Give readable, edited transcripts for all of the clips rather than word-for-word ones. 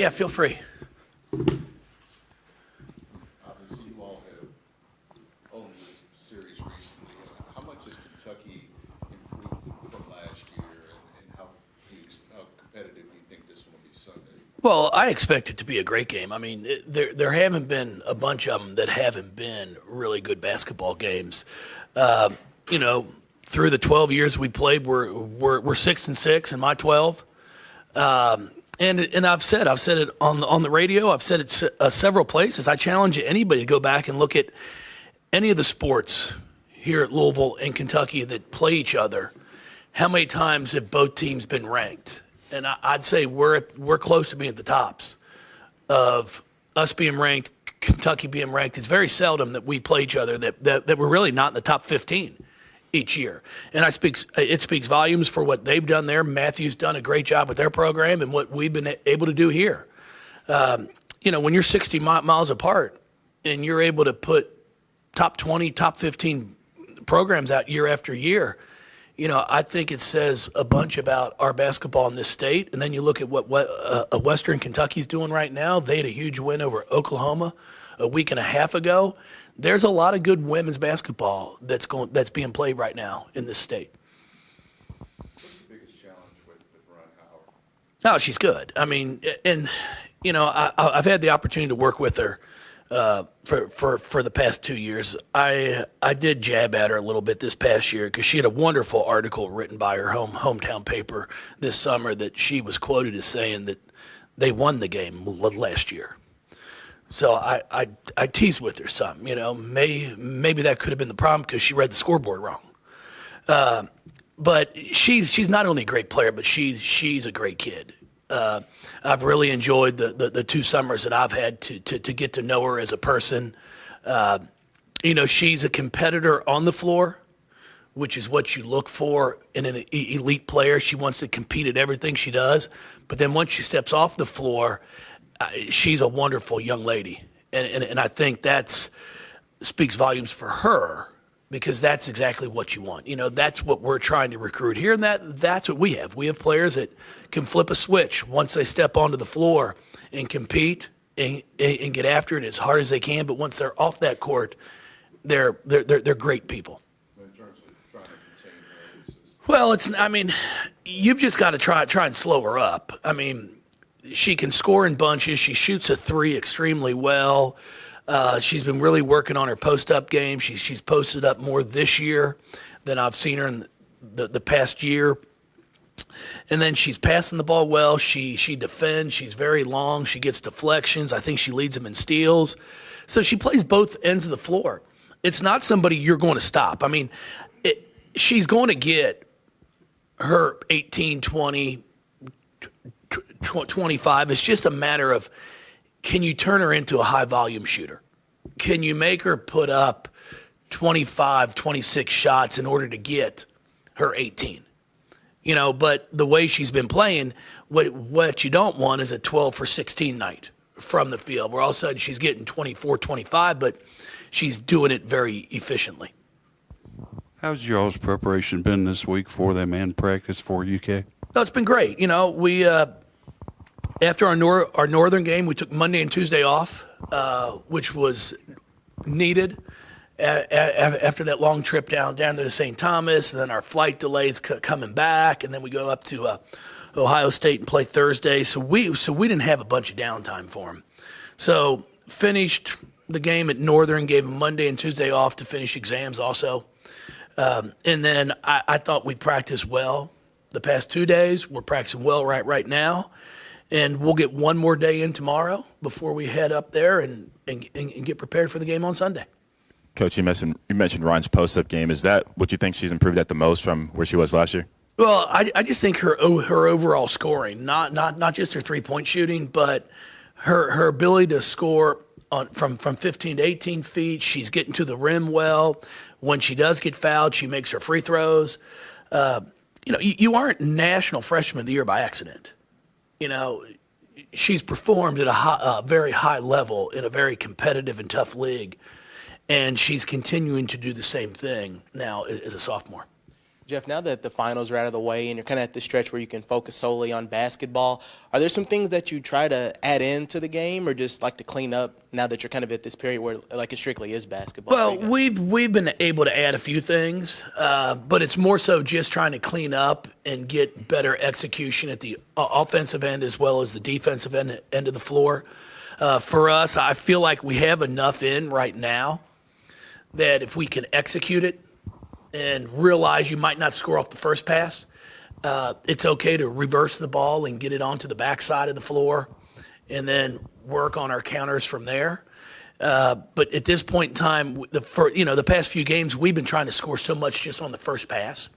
Yeah, feel free. Obviously, you all have owned this series recently. How much has Kentucky improved from last year, and how competitive do you think this one will be Sunday? Well, I expect it to be a great game. I mean, there haven't been a bunch of them that haven't been really good basketball games. You know, through the 12 years we played, we're 6-6 in my 12. And I've said it on the radio. I've said it several places. I challenge anybody to go back and look at any of the sports here at Louisville and Kentucky that play each other. How many times have both teams been ranked? And I'd say we're close to being at the tops of us being ranked, Kentucky being ranked. It's very seldom that we play each other that we're really not in the top 15 each year. And it speaks volumes for what they've done there. Matthew's done a great job with their program and what we've been able to do here. You know, when you're 60 miles apart and you're able to put top 20, top 15 programs out year after year, you know, I think it says a bunch about our basketball in this state. And then you look at what Western Kentucky's doing right now. They had a huge win over Oklahoma a week and a half ago. There's a lot of good women's basketball that's being played right now in this state. What's the biggest challenge with Ron Howard? Oh, she's good. I mean, and you know, I've had the opportunity to work with her for the past 2 years. I did jab at her a little bit this past year because she had a wonderful article written by her hometown paper this summer that she was quoted as saying that they won the game last year. So I teased with her some, you know, maybe that could have been the problem because she read the scoreboard wrong. But she's not only a great player, but she's a great kid. I've really enjoyed the 2 summers that I've had to get to know her as a person. You know, she's a competitor on the floor, which is what you look for in an elite player. She wants to compete at everything she does. But then once she steps off the floor, she's a wonderful young lady. And I think that speaks volumes for her because that's exactly what you want. You know, that's what we're trying to recruit here, and that's what we have. We have players that can flip a switch once they step onto the floor and compete and get after it as hard as they can. But once they're off that court, they're great people. In terms of trying to contain her, Well, I mean, you've just got to try and slow her up. I mean, she can score in bunches. She shoots a 3 extremely well. She's been really working on her post-up game. She's posted up more this year than I've seen her in the past year. And then she's passing the ball well. She defends. She's very long. She gets deflections. I think she leads them in steals. So she plays both ends of the floor. It's not somebody you're going to stop. I mean, she's going to get her 18, 20, 25. It's just a matter of, can you turn her into a high-volume shooter? Can you make her put up 25, 26 shots in order to get her 18? You know, but the way she's been playing, what you don't want is a 12 for 16 night from the field, where all of a sudden she's getting 24, 25, but she's doing it very efficiently. How's y'all's preparation been this week for them and practice for UK? No, it's been great. You know, we after our northern game, we took Monday and Tuesday off, which was needed after that long trip down to St. Thomas, and then our flight delays coming back, and then we go up to Ohio State and play Thursday. So we didn't have a bunch of downtime for them. So finished the game at Northern, gave them Monday and Tuesday off to finish exams also. And then I thought we practiced well the past 2 days. We're practicing well right now. And we'll get one more day in tomorrow before we head up there and get prepared for the game on Sunday. Coach, you mentioned Ryan's post-up game. Is that what you think she's improved at the most from where she was last year? Well, I just think her overall scoring, not just her three-point shooting, but her ability to score from 15 to 18 feet. She's getting to the rim well. When she does get fouled, she makes her free throws. You know, you aren't National Freshman of the Year by accident. You know, she's performed at a very high level in a very competitive and tough league, and she's continuing to do the same thing now as a sophomore. Jeff, now that the finals are out of the way and you're kind of at the stretch where you can focus solely on basketball, are there some things that you try to add into the game or just like to clean up now that you're kind of at this period where like it strictly is basketball? Well, we've been able to add a few things, but it's more so just trying to clean up and get better execution at the offensive end as well as the defensive end of the floor. For us, I feel like we have enough in right now that if we can execute it and realize you might not score off the first pass, it's okay to reverse the ball and get it onto the backside of the floor and then work on our counters from there. But at this point in time, the past few games, we've been trying to score so much just on the first pass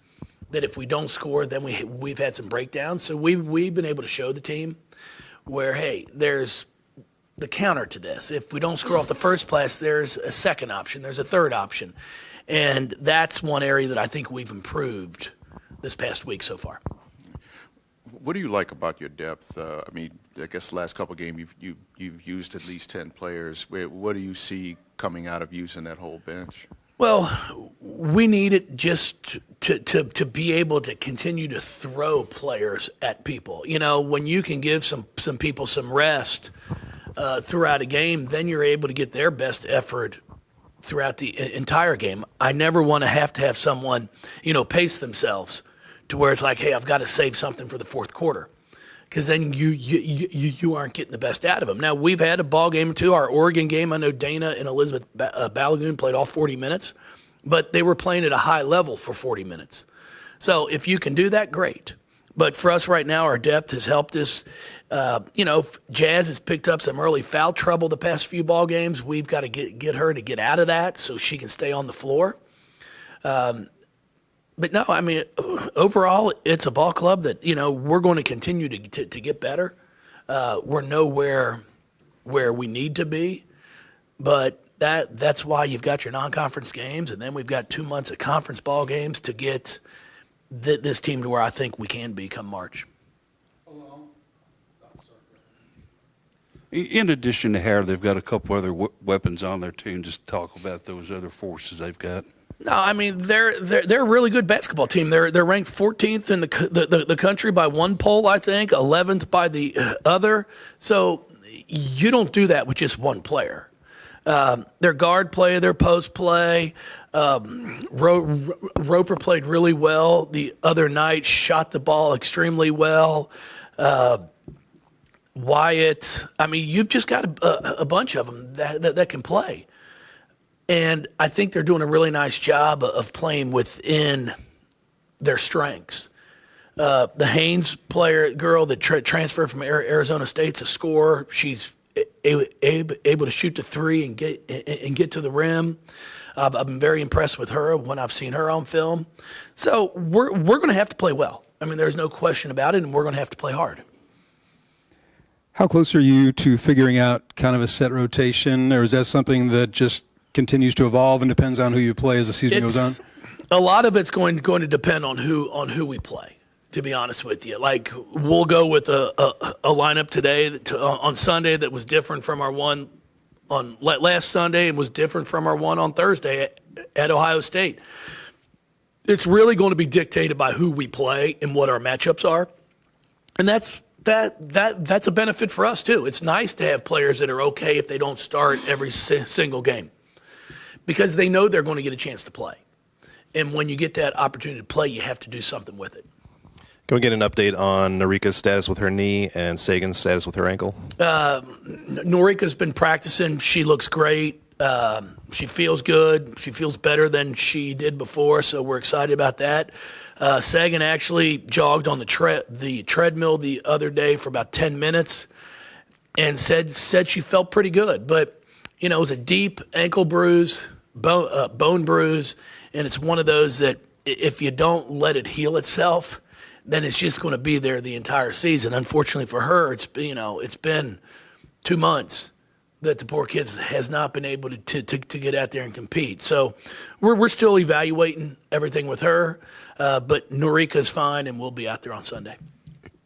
that if we don't score, then we've had some breakdowns. So we've been able to show the team where, hey, there's the counter to this. If we don't score off the first pass, there's a second option. There's a third option. And that's one area that I think we've improved this past week so far. What do you like about your depth? I guess the last couple of games you've used at least 10 players. What do you see coming out of using that whole bench? Well, we need it just to be able to continue to throw players at people. You know, when you can give some people some rest throughout a game, then you're able to get their best effort throughout the entire game. I never want to have someone, pace themselves to where it's like, hey, I've got to save something for the fourth quarter, because then you aren't getting the best out of them. Now, we've had a ball game or two. Our Oregon game, I know Dana and Elizabeth Balagoon played all 40 minutes, but they were playing at a high level for 40 minutes. So if you can do that, great. But for us right now, our depth has helped us. Jazz has picked up some early foul trouble the past few ball games. We've got to get her to get out of that so she can stay on the floor. But no, overall, it's a ball club that, we're going to continue to get better. We're nowhere where we need to be, but that's why you've got your non-conference games, and then we've got 2 months of conference ball games to get this team to where I think we can be come March. In addition to Hare, they've got a couple other weapons on their team. Just talk about those other forces they've got. No, they're a really good basketball team. They're ranked 14th in the country by one poll, I think, 11th by the other. So you don't do that with just one player. Their guard play, their post play. Roper played really well the other night. Shot the ball extremely well. Wyatt, you've just got a bunch of them that can play. And I think they're doing a really nice job of playing within their strengths. The Haynes girl that transferred from Arizona State's a scorer. She's able to shoot the three and get to the rim. I've been very impressed with her when I've seen her on film. So we're going to have to play well. There's no question about it, and we're going to have to play hard. How close are you to figuring out kind of a set rotation, or is that something that just continues to evolve and depends on who you play as the season goes on? A lot of it's going to depend on who we play, to be honest with you. Like, we'll go with a lineup today on Sunday that was different from our one on last Sunday and was different from our one on Thursday at Ohio State. It's really going to be dictated by who we play and what our matchups are. And that's a benefit for us too. It's nice to have players that are okay if they don't start every single game, because they know they're going to get a chance to play. And when you get that opportunity to play, you have to do something with it. Can we get an update on Norika's status with her knee and Sagan's status with her ankle? Norika's been practicing. She looks great. She feels good. She feels better than she did before, so we're excited about that. Sagan actually jogged on the treadmill the other day for about 10 minutes and said she felt pretty good. But, it was a deep ankle bruise, bone bruise, and it's one of those that if you don't let it heal itself, then it's just going to be there the entire season. Unfortunately for her, it's been 2 months that the poor kid has not been able to get out there and compete. So we're still evaluating everything with her, but Norika's fine, and we'll be out there on Sunday.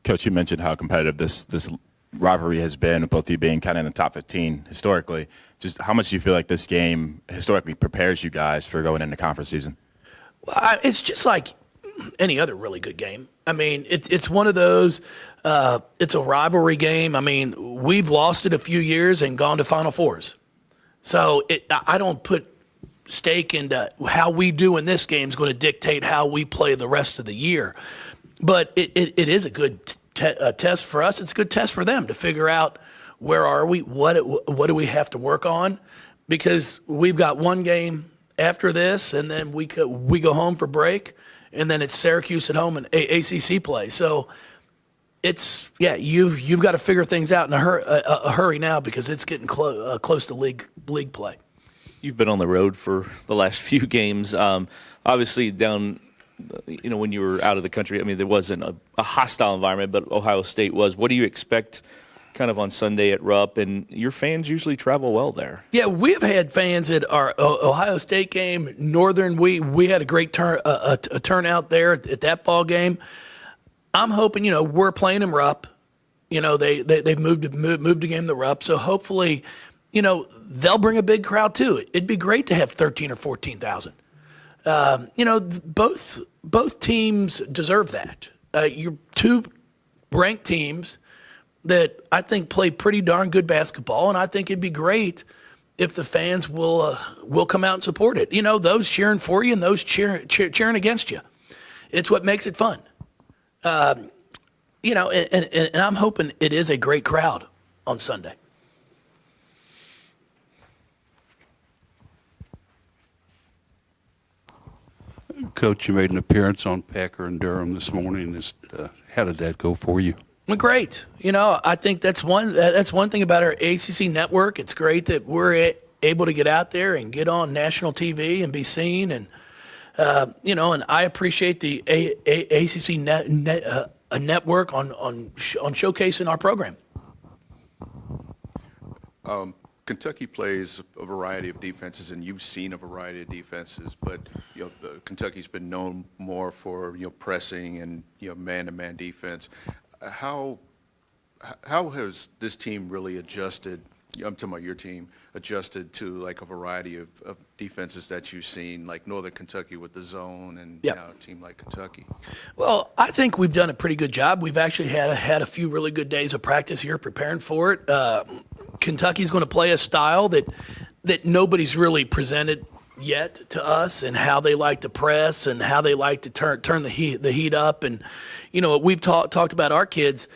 Coach, you mentioned how competitive this rivalry has been, both of you being kind of in the top 15 historically. Just how much do you feel like this game historically prepares you guys for going into conference season? Well, it's just like any other really good game. I mean, it's one of those. It's a rivalry game. I mean, we've lost it a few years and gone to Final Fours. So I don't put stake into how we do in this game is going to dictate how we play the rest of the year. But it is a good test for us. It's a good test for them to figure out where are we, what do we have to work on, because we've got one game after this, and then we go home for break, and then it's Syracuse at home and ACC play. So it's you've got to figure things out in a hurry now, because it's getting close to league play. You've been on the road for the last few games. Obviously, down, when you were out of the country, I mean, there wasn't a hostile environment, but Ohio State was. What do you expect kind of on Sunday at Rupp? And your fans usually travel well there. Yeah, we've had fans at our Ohio State game, Northern. We had a great turnout there at that ball game. I'm hoping, we're playing in Rupp. They've moved the game to Rupp, so hopefully, they'll bring a big crowd too. It'd be great to have 13 or 14,000. Both teams deserve that. You're two ranked teams that I think play pretty darn good basketball, and I think it'd be great if the fans will come out and support it. Those cheering for you and those cheering against you. It's what makes it fun. And I'm hoping it is a great crowd on Sunday. Coach, you made an appearance on Packer and Durham this morning. How did that go for you? Well, great. I think that's one thing about our ACC network. It's great that we're able to get out there and get on national TV and be seen. And, and I appreciate the ACC network on showcasing our program. Kentucky plays a variety of defenses, and you've seen a variety of defenses. But Kentucky's been known more for pressing and man-to-man defense. How has this team really adjusted? I'm talking about your team, adjusted to like a variety of defenses that you've seen, like Northern Kentucky with the zone, and now a team like Kentucky. Well, I think we've done a pretty good job. We've actually had a few really good days of practice here preparing for it. Kentucky's going to play a style that nobody's really presented yet to us, and how they like to press and how they like to turn the heat up. And what we've talked about our kids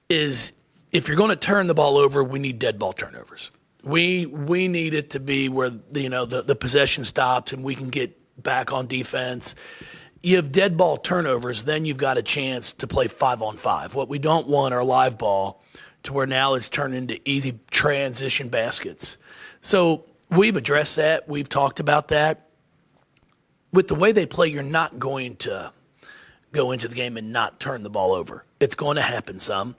is, if you're going to turn the ball over, we need dead ball turnovers. We need it to be where the possession stops and we can get back on defense. You have dead ball turnovers, then you've got a chance to play 5-on-5. What we don't want are live ball to where now it's turned into easy transition baskets. So we've addressed that. We've talked about that. With the way they play, you're not going to go into the game and not turn the ball over. It's going to happen some.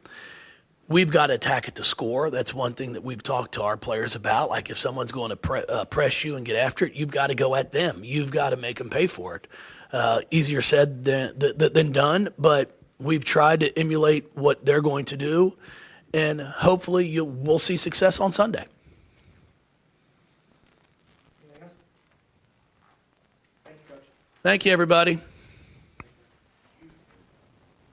We've got to attack it to score. That's one thing that we've talked to our players about. Like, if someone's going to press you and get after it, you've got to go at them. You've got to make them pay for it. Easier said than done, but we've tried to emulate what they're going to do, and hopefully we'll see success on Sunday. Thank you, everybody.